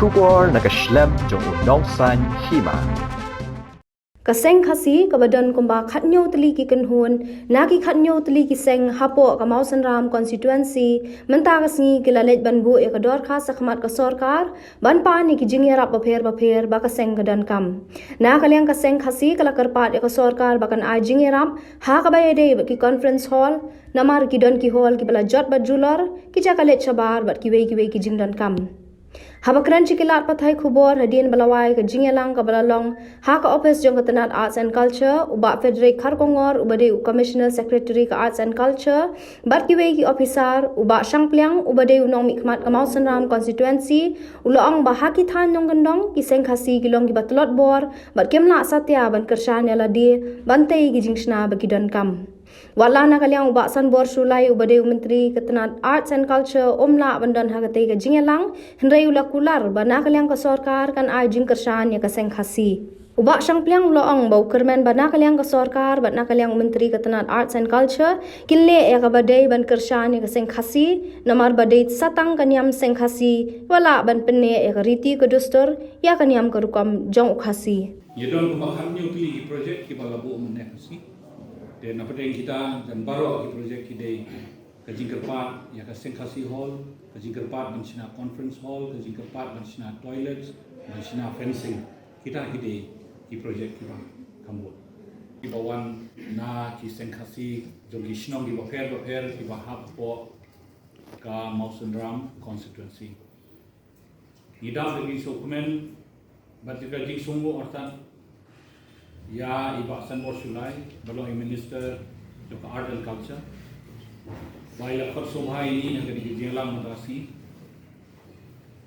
Shubor nakaslem jong unong san Hima. Seng Khasi kabadan kumba khatnyo tali ki kanhun naki khatnyo tali ki Seng hapo ka Mausan Ram constituency menta kasngi ki Leit banbu e ka Dorkhas Hakhmat ka Sorkar ban pa ni ki Jingïarap bapher ba ka Seng gadan kam na kalyang ka Seng Khasi kala karpat e ka Sorkar bakan a Jingïarap ha ka bayade ki conference hall namar ki don ki hall ki bala jot bajular ki chakalet chabar bat ki wei ki jingdan kam Habakran cikilat pathai khubor hadian balawai ke Jingïarap ka balalong ha ka office jong katanat arts and culture uba federate kharkongor ubade commissioner secretary ka arts and culture bat kiwe ki officer uba sangplyang ubade unong mikmat ka Mausan Ram constituency uloang ba haki than jong gandong ki Seng Khasi ki long ki batlot bor bat kemla satya ban kershan yala di bantei ki jingshna bagidon kam Wala na kalyang uba san bor sulai ubade menteri ketenat arts and culture omla bandan hagate ka Jingïarap hendrai ula kular ba na kalyang ka Sorkar kan ai jing kersan ya ka Seng Khasi uba sang plyang loong bau kermen ba na kalyang ka Sorkar ba na kalyang menteri ketenat arts and culture kille ya ka badai ban kersan ya ka Seng Khasi namar badai satang kanyam Seng Khasi wala ban penne ya ka riti ka dustur ya kanyam ka rukam jong Khasi Yedon kumakan ni utili project ki balabu meneh Khasi dan apa yang kita dan baru di projek kita ke Jingïarap ya ke Seng Khasi hall ke Jingïarap mencina conference hall ke Jingïarap mencina toilets mencina fencing kita di projek kita kamu di bawah na di Seng Khasi jogi senong di bawah di bawah po ke Mausan Ram constituency idam bagi dokumen batika jing sungguh artan ya iba san bor sulai balong minister jo art and culture baila khot sobhai ni nang di Jingïarap matasi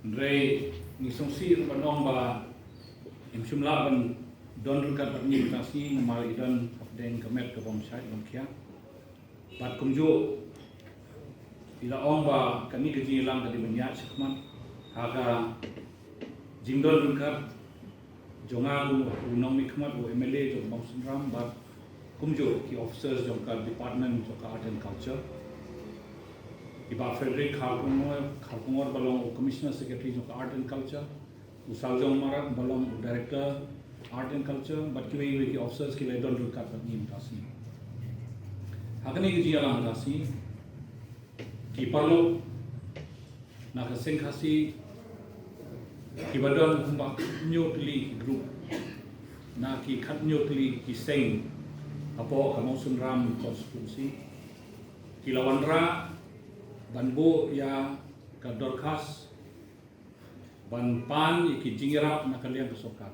ndrei ni songsi banong ba imsumla ban don rukat ni matasi mal idan den kamet ka bom sai bom khia pat kumjo ila ong ba kami ke Jingïarap tadi banyak Hakhmat haga jingdol rukat jongalu unong Hakhmat u MLA jong Mausan Ram ba kumjo ki officers jong ka department jong ka art and culture iba federate kharkongor balong commissioner secretary jong ka art and culture usal jong marak balong director art and culture but ki officers ki don rukat ni mutasi hakani ki Jingïarap mutasi ki parlo na ka Seng Khasi ki badon kumbak nyotli group na ki khat nyotli ki Seng apo ka Mausan Ram constituency ki lawanra banbo ya ka Dorkhas ban pan ki Jingïarap na kalyang ka Sorkar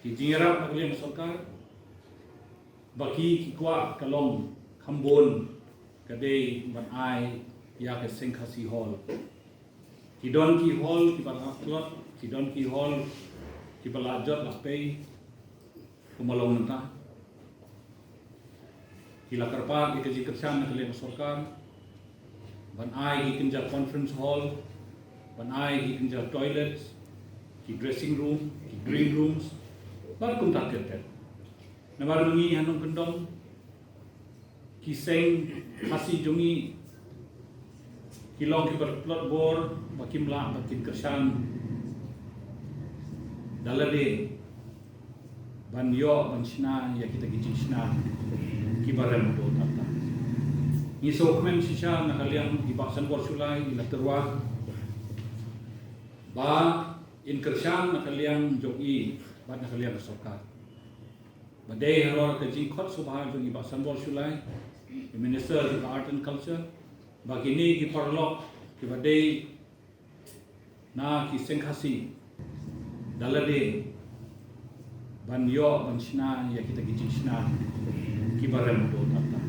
ki Jingïarap na kalyang ka Sorkar baki ki kwa kalong khambon kadai ban ai ya ka Seng Khasi hall ki don ki hall ki balaklot ki don ki hall ki balajot lapei kumalong nanta ki lakarpa ki kaji kersan na kalyang Sorkar ban ai ki kinja conference hall ban ai ki kinja toilets ki dressing room ki green rooms bar kum tak tet na bar ngi hanong kendong ki Seng Khasi jongi kilong ki berplot bor bakimla bakin kersan dalade ban yo ban sina ya kita gijisna ki barem do tata ni sokmen sisa na kalyang ibaksan bor sulai ila terwa ba in kersan na kalyang jogi ba na kalyang Sorkar badai haror ka ji khot subha jong ibaksan bor sulai minister of art and culture bagini ki parlok ki badai na ki Seng Khasi dalade ban yo ban sina ya kita gijisna ki barem do tata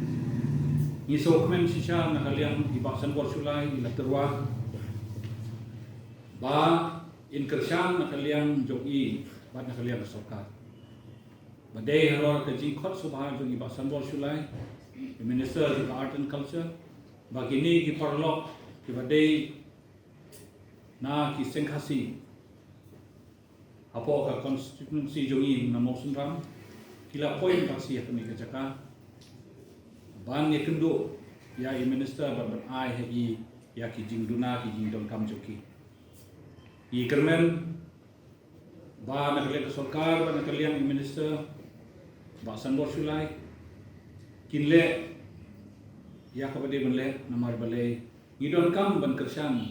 ni sokmen sisa na kalyang ibaksan bor sulai ila terwa ba in kersan na kalyang jogi ba na kalyang Sorkar badai haror ka ji khot subha jong ibaksan bor sulai minister of art and culture bagini ki parlok ki badai na ki Seng Khasi apo ka constituency jongi na Mausan Ram kila point taksi ya kami kejaka ban ye kendo ya minister ban ai hegi ya ki jingduna ki jingdon kam joki I kermen ba nakaliang ke Sorkar, ba nakaliang minister, ba sanbor sulai, kinle ya kabade banle namar balai ngidon kam ban kersan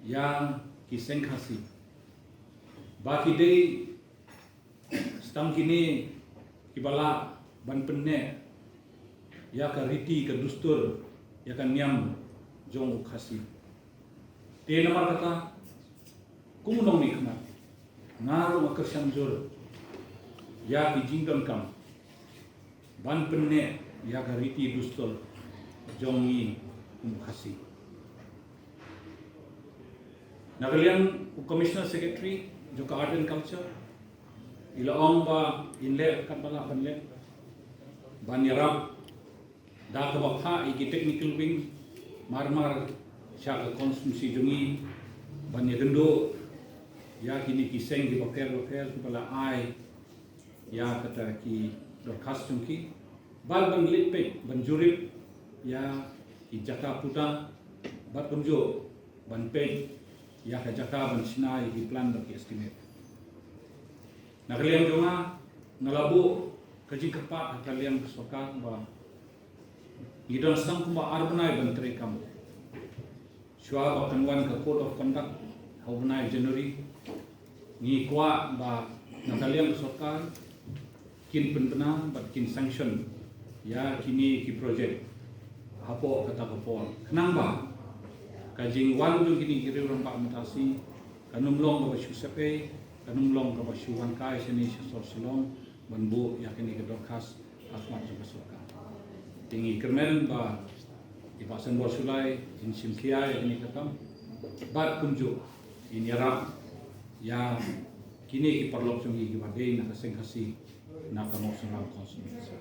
ya ki Seng Khasi ba ki dei stam kini kibala ban penne ya ka riti ka dustur ya kan niam jong Khasi te namar kata kumunong ni Hakhmat ngaro makersan jor ya ki jingdon kam ban penne ya ka riti dustur jongi Khasi. Nakalian Commissioner Secretary Joka Art and Culture ilaong ba inle kat bala banle Jingïarap da ka bapha iki technical wing marmar sya ka konsumsi jongi banya gendo ya kini ki Seng di baker bala ai ya kata ki Dorkhas jongki bal ban Leit ban jurip ya ki jaka puta bat kunjo ban pe ya ka jaka ban sinai ki plan bagi estimate nakalian jonga ngalabu kaji kepat nakalian Sorkar ba idon sang kumba arbonai ban terekam shwa ba kanwan ka code of conduct haubnai January ni kwa ba nakalian Sorkar kin penpena bat kin sanction ya kini ki project hapo kata kapol kenang ba kajing walu yung kini kiri orang pak mutasi kanumlong ka basyu sepe kanumlong ka basyu kai sini sor silong banbu ya kini ke Dorkhas Hakhmat juga Sorkar tingi kermen ba ipasan bor sulai in simkia ya kini katam bat kunju Jingïarap ya kini ki parlok sungi ki badai na Seng Khasi na ka mo sunang konsumsi